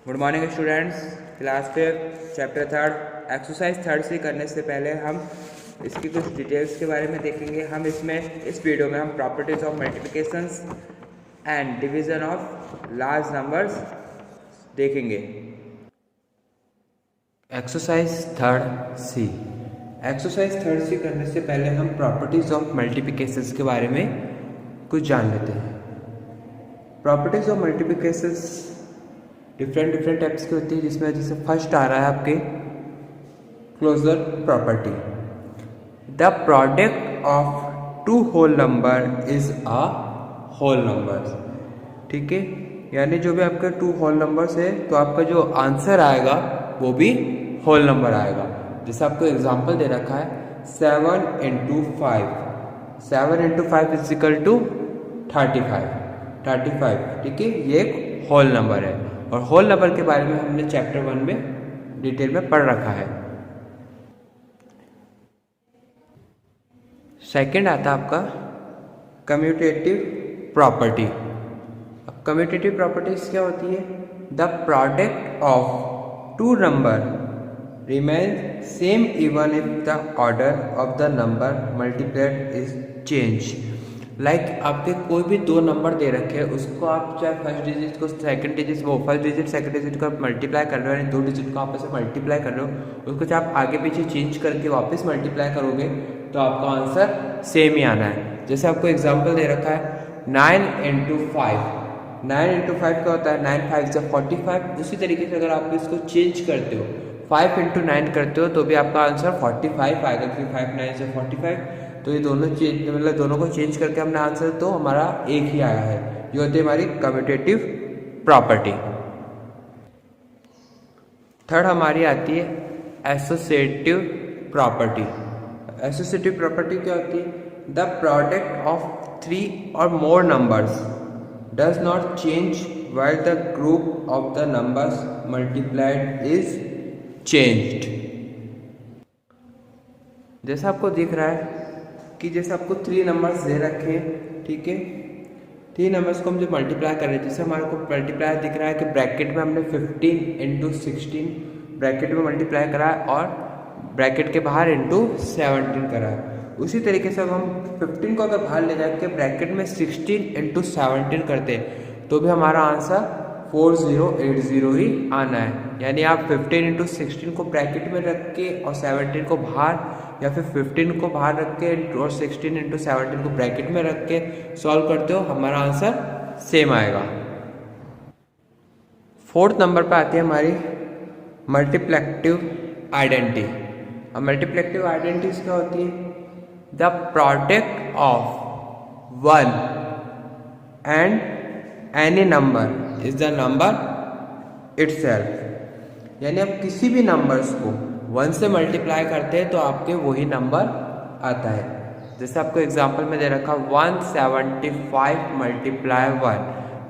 Good morning students. Class पे chapter third exercise third से करने से पहले हम इसकी कुछ डिटेल्स के बारे में देखेंगे। हम इस वीडियो में हम properties of multiplications and division of large numbers देखेंगे। एक्सरसाइज थर्ड सी करने से पहले हम प्रॉपर्टीज ऑफ मल्टीप्लिकेशंस के बारे में कुछ जान लेते हैं। Properties of multiplications different types की होती है, जिसमें जैसे फर्स्ट आ रहा है आपके closure property. The product of two whole number is a whole number. ठीक है, यानी जो भी आपके टू होल नंबर्स है तो आपका जो आंसर आएगा वो भी होल नंबर आएगा। जैसे आपको एग्जांपल दे रखा है 7 × 5। 7 × 5 इज इक्वल टू 35। ठीक है, ये एक होल नंबर है और होल नंबर के बारे में हमने चैप्टर 1 में डिटेल में पढ़ रखा है। सेकंड आता है आपका कम्यूटेटिव प्रॉपर्टी। अब कम्यूटेटिव प्रॉपर्टीज क्या होती है? The product of two number remain same even if the order of the number multiplied is change. Like आपके कोई भी दो नंबर दे रखे हैं, उसको आप चाहे फर्स्ट डिजिट को सेकंड डिजिट वो फर्स्ट डिजिट सेकंड डिजिट को मल्टीप्लाई कर रहे हो, यानी दो डिजिट को आपस में मल्टीप्लाई कर रहे हो, उसको चाहे आप आगे पीछे चेंज करके वापस मल्टीप्लाई करोगे तो आपका आंसर सेम ही आना है। जैसे आपको एग्जाम्पल दे रखा है 9 × 5। 9 × 5 क्या होता है? 9 × 5 = 45। उसी तरीके से अगर आप इसको चेंज करते हो 5 × 9 करते हो तो भी आपका आंसर 45 आएगा, क्योंकि 5 × 9 = 45। तो ये दोनों चेंज मतलब दोनों को चेंज करके हमने आंसर तो हमारा एक ही आया है। ये होती है हमारी कम्यूटेटिव प्रॉपर्टी। थर्ड हमारी आती है एसोसिएटिव प्रॉपर्टी। एसोसिएटिव प्रॉपर्टी क्या होती है? The product of 3 or more numbers does not change while the group of the numbers multiplied is changed। जैसा आपको दिख रहा है कि जैसे आपको 3 नंबर्स दे रखे हैं, ठीक है, 3 नंबर्स को हम जो मल्टीप्लाई कर रहे हैं, जैसे हमारे को मल्टीप्लाई दिख रहा है कि ब्रैकेट में हमने 15 × 16 ब्रैकेट में मल्टीप्लाई करा है और ब्रैकेट के बाहर × 17 करा है। उसी तरीके से अब हम 15 को अगर बाहर ले जाके ब्रैकेट में 16 × 17 करते हैं तो भी हमारा आंसर 4080 ही आना है। यानी आप 15 × 16 को ब्रैकेट में रख के और 17 को बाहर, या फिर 15 को बाहर रख के और 16 × 17 को ब्रैकेट में रख के सॉल्व करते हो, हमारा आंसर सेम आएगा। फोर्थ नंबर पे आती है हमारी मल्टीप्लेक्टिव आइडेंटिटी। अब मल्टीप्लेक्टिव आइडेंटिटीज क्या होती है? The product of 1 and any number is the number itself. यानी आप किसी भी नंबर्स को 1 से मल्टीप्लाई करते हैं तो आपके वही नंबर आता है। जैसे आपको एग्जांपल में दे रखा 175 × 1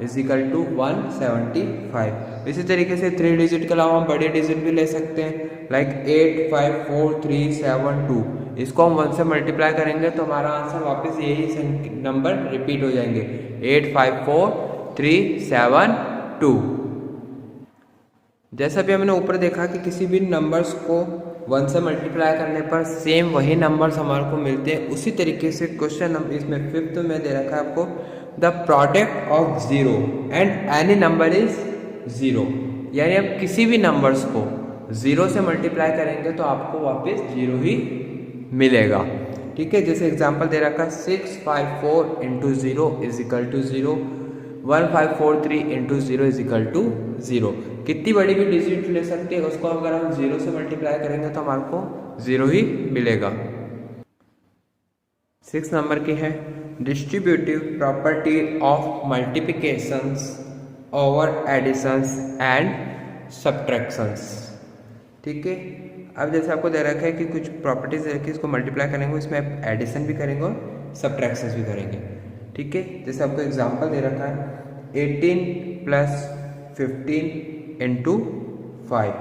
इज इक्वल टू 175। इसी तरीके से 3 डिजिट के अलावा हम बड़े डिजिट भी ले सकते हैं, लाइक 8 5 4 3 7 2। इसको हम 1 से मल्टीप्लाई करेंगे तो हमारा आंसर वापस यही नंबर रिपीट हो जाएंगे, 8 5 4 3 7 2। जैसा भी हमने ऊपर देखा कि किसी भी नंबर्स को 1 से मल्टीप्लाई करने पर सेम वही नंबर्स हमारे को मिलते हैं, उसी तरीके से क्वेश्चन इसमें फिफ्थ में दे रखा है आपको the product of 0 and any number is 0। यानी आप किसी भी नंबर्स को 0 से मल्टीप्लाई करेंगे तो आपको वापस 0 ही मिलेगा। ठीक है, जैसे एग्जांपल दे रखा 654 × 0 is equal to 0, 1543 × 0 is equal to 0। कितनी बड़ी भी डिजिट ले सकते हैं, उसको अगर हम 0 से मल्टीप्लाई करेंगे तो हमारे को 0 ही मिलेगा। 6 नंबर की है distributive property of multiplications over additions and subtractions. ठीक है, अब जैसे आपको दे रखा है कि कुछ प्रॉपर्टीज दे रखी है, इसको मल्टीप्लाई करेंगे, इसमें आप एडिशन भी करेंगे और सब्ट्रैक्शंस भी करेंगे। ठीक है, जैसे आपको एग्जांपल दे रखा है 18 + 15 × 5।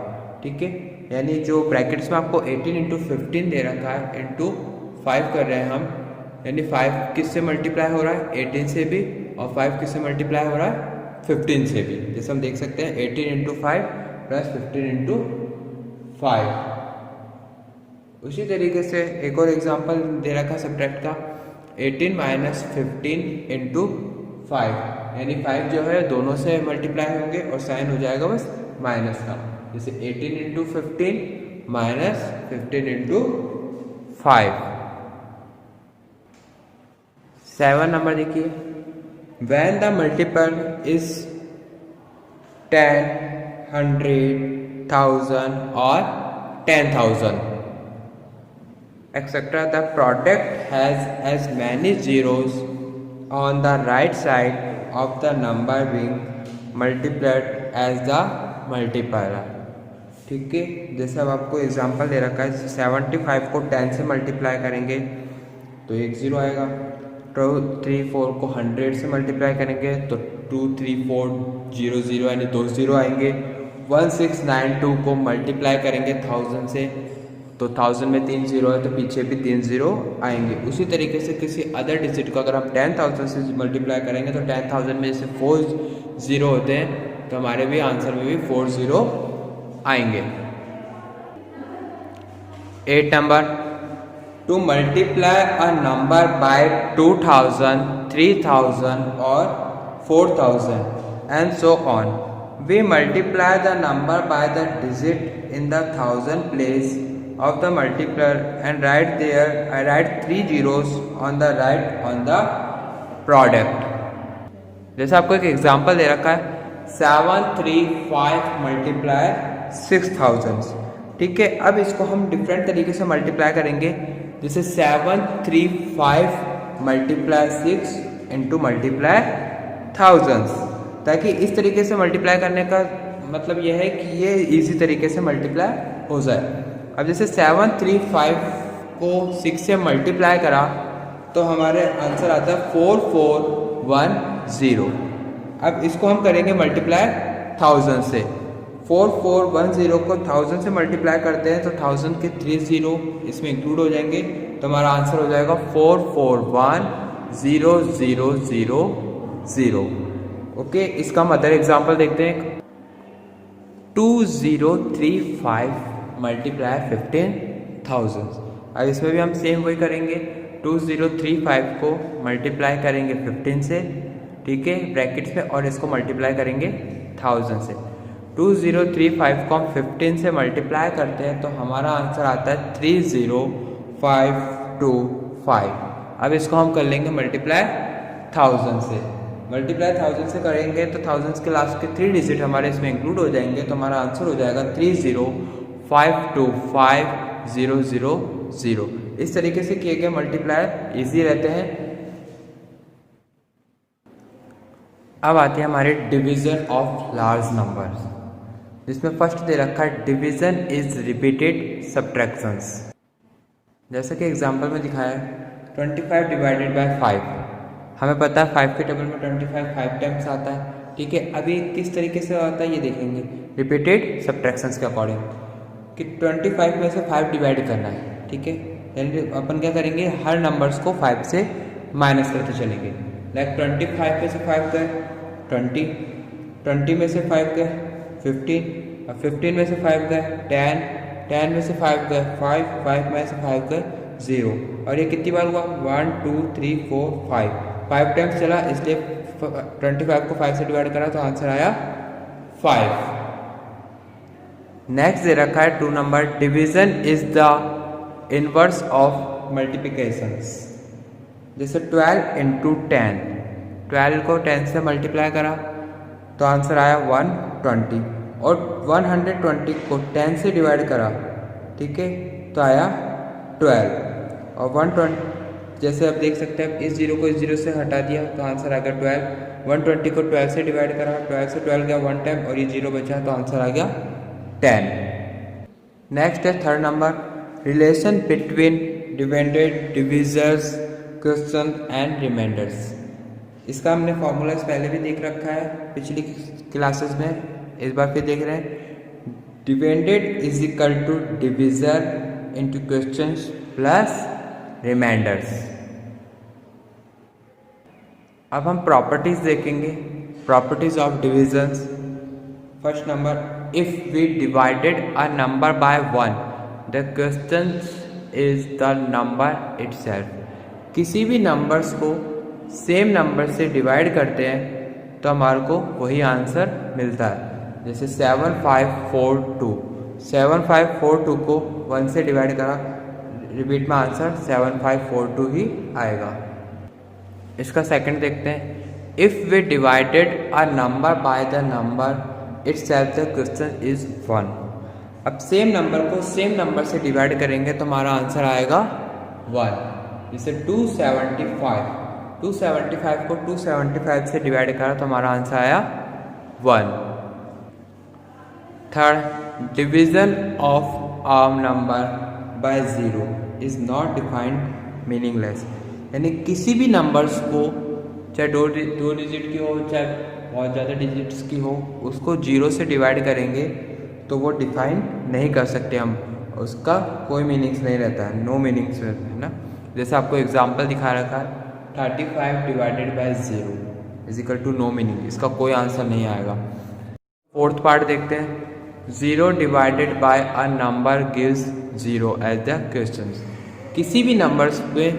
ठीक है, यानी जो ब्रैकेट्स में आपको 18 × 15 दे रखा है × 5 कर रहे हैं हम, यानी 5 किससे मल्टीप्लाई हो रहा है? 18 से भी, और 5 किससे मल्टीप्लाई हो रहा है? 15 से भी, जैसे हम देख सकते हैं 18 इंटू 5 प्लस 15 इंटू 5। उसी तरीके से एक और एग्जांपल दे रखा है सब्ट्रैक्ट का, 18 माइनस 15 इंटू 5, यानी 5 जो है दोनों से मल्टीप्लाई होंगे और साइन हो जाएगा बस माइनस का, जैसे 18 इंटू 15 माइनस 15 इंटू 5। 7 नंबर देखिए, when the multiple is 10, 100, 1000 or 10,000 etc. the product has as many zeros on the right side of the number being multiplied as the multiplier। ठीक है, जैसे अब आपको एग्जांपल दे रखा है, 75 को 10 से मल्टीप्लाई करेंगे तो 1 0 आएगा, 2 3 4 को 100 से मल्टीप्लाई करेंगे तो 2 3 4 0 0 यानी 2 0 आएंगे। 1692 को मल्टीप्लाई करेंगे 1000 से तो 1000 में 3 0 है तो पीछे भी 3 0 आएंगे। उसी तरीके से किसी अदर डिजिट को अगर हम 10,000 से मल्टीप्लाई करेंगे तो 10,000 में जैसे 4 0 होते हैं तो हमारे भी आंसर में भी 4 0 आएंगे। 8 number, to multiply a number by 2000, 3000 और 4000 and so on, we multiply the number by the digit in the 1000 place of the multiplier and write 3 zeros on the right on the product। जैसे आपको एक example दे रखा है 735 multiply 6000, ठीक है। अब इसको हम डिफरेंट तरीके से मल्टीप्लाई करेंगे, जैसे 735 मल्टीप्लाई 6 इंटू मल्टीप्लाई 1000, ताकि इस तरीके से मल्टीप्लाई करने का मतलब यह है कि ये इजी तरीके से मल्टीप्लाई हो जाए। अब जैसे 735 को 6 से मल्टीप्लाई करा तो हमारे आंसर आता है 4410। अब इसको हम करेंगे मल्टीप्लाई 1000 से, 4410 को 1000 से मल्टीप्लाई करते हैं तो 1000 के 3 0 इसमें इंक्लूड हो जाएंगे तो हमारा आंसर हो जाएगा 441000। ओके, इसका हम अदर एग्जाम्पल देखते हैं। 2035 मल्टीप्लाई 15,000। अब इसमें भी हम सेम वही करेंगे, 2035 को मल्टीप्लाई करेंगे 15 से, ठीक है, ब्रैकेट्स में, और इसको मल्टीप्लाई करेंगे 1000 से। 2035 को हम 15 से मल्टीप्लाई करते हैं तो हमारा आंसर आता है 30525। अब इसको हम कर लेंगे मल्टीप्लाई 1000 से, मल्टीप्लाई 1000 से करेंगे तो 1000 के लास्ट के 3 डिजिट हमारे इसमें इंक्लूड हो जाएंगे तो हमारा आंसर हो जाएगा 3052500। इस तरीके से किए गए मल्टीप्लाई इजी रहते हैं। अब आते हैं हमारे डिवीजन ऑफ लार्ज नंबर्स, जिसमें फर्स्ट दे रखा है डिवीजन इज रिपीटेड सब्ट्रैक्शंस। जैसा कि एग्जांपल में दिखाया है 25 डिवाइडेड बाय 5, हमें पता है 5 के टेबल में 25 5 टाइम्स आता है, ठीक है। अभी किस तरीके से आता है ये देखेंगे रिपीटेड सब्ट्रैक्शंस के अकॉर्डिंग कि 25 में से 5 डिवाइड करना है, ठीक है। यानी अपन क्या करेंगे, हर नंबर्स को 5 से माइनस करते चलेंगे। लाइक 25 में से 5 गए 20, 20 में से 5 गए 15, और 15 में से 5 गए 10, 10 में से 5 गए 5, 5 में से 5 गए 0। और ये कितनी बार हुआ 1 2 3 4 5 टाइम्स चला, इसलिए 25 को 5 से डिवाइड करा तो आंसर आया 5। नेक्स्ट दे रखा है 2 number, division is the inverse of multiplications. जैसे 12 इंटू 10, 12 को 10 से मल्टीप्लाई करा तो आंसर आया 120, और 120 को 10 से डिवाइड करा, ठीक है, तो आया 12। और 120 जैसे आप देख सकते हैं, इस जीरो को इस जीरो से हटा दिया तो आंसर आ गया 12। 120 को 12 से डिवाइड करा, 12 से 12 गया 1 टाइम और ये जीरो बचा तो आंसर आ गया 10। नेक्स्ट है 3rd number, relation between dependent divisors question and reminders. इसका हमने फॉर्मूलाज पहले भी देख रखा है पिछली क्लासेस में, इस बार फिर देख रहे हैं। Dependent is equal to divisor into questions plus reminders. अब हम प्रॉपर्टीज देखेंगे properties of divisions. First number, if we divided a number by 1, the question is the number itself. किसी भी नंबर्स को सेम नंबर से डिवाइड करते हैं तो हमारे को वही आंसर मिलता है। जैसे 7542 को 1 से डिवाइड करा, रिपीट में आंसर 7542 ही आएगा। इसका सेकंड देखते हैं, if we divided a number by the number itself the question is 1। अब सेम नंबर को सेम नंबर से डिवाइड करेंगे तो हमारा आंसर आएगा 1। जैसे 275 को 275 से डिवाइड करा तो हमारा आंसर आया 1। Third, division of a number bye 0 is not defined meaningless. यानी किसी भी नंबर्स को, चाहे दो डिजिट की हो चाहे बहुत ज़्यादा डिजिट्स की हो, उसको 0 से डिवाइड करेंगे तो वो डिफाइन नहीं कर सकते हम, उसका कोई मीनिंग्स नहीं रहता है, नो मीनिंग्स रहता है ना। जैसे आपको एग्जांपल दिखा रखा है 35 divided by 0 is equal to no meaning, इसका कोई आंसर नहीं आएगा। फोर्थ पार्ट देखते हैं, 0 divided by a number gives 0 as the question. किसी भी नंबर्स पे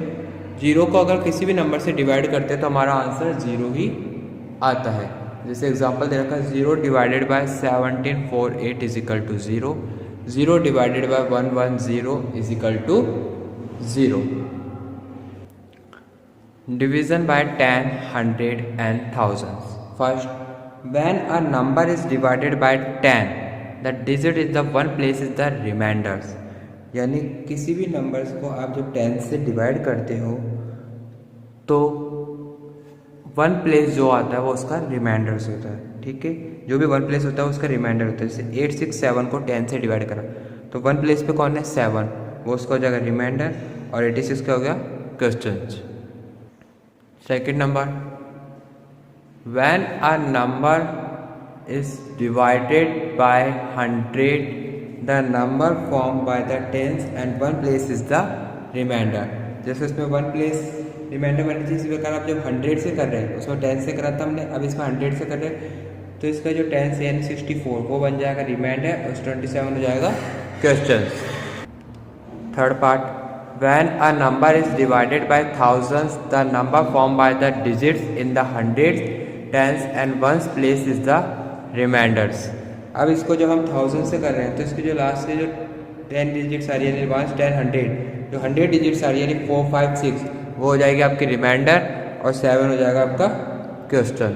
0 को अगर किसी भी नंबर से डिवाइड करते हैं तो हमारा आंसर 0 ही आता है। जैसे एग्जांपल दे रखा है 0 divided by 1748 is equal to 0, 0 divided by 110 is equal to 0। Division by 10, 100 and thousands. First, when a number is divided by 10, the digit in the one place is the remainders. यानी किसी भी numbers को आप जब 10 से divide करते हो तो 1 प्लेस जो आता है वो उसका रिमाइंडर्स होता है। ठीक है, जो भी 1 प्लेस होता है उसका रिमाइंडर होता है। जैसे 867 को 10 से डिवाइड करा तो 1 प्लेस पे कौन है 7, वो उसका हो जाएगा रिमाइंडर, और 86 का हो गया question. Second number, when a number is divided by 100 the number form by the tens and 1 place is the remainder. जैसे उसमें 1 प्लेस रिमाइंडर बनी थी, इसी प्रकार आप जब 100 से कर रहे हैं, उसमें 10 से करा था हमने, अब इसमें 100 से कर रहे हैं तो इसका जो 10 से यानी 64 वो बन जाएगा रिमाइंडर और 27 हो जाएगा question. Third part, when a number is divided by thousands the number form by the digits in the hundreds, tens and ones place is the remainders. अब इसको जब हम 1000 से कर रहे हैं तो इसके जो लास्ट के जो 10 डिजिट्स आ रही है, 1 10 100, जो 100 डिजिट्स आ रही है यानी 4 5 6, वो हो जाएगी आपकी रिमाइंडर और 7 हो जाएगा आपका क्वेश्चन।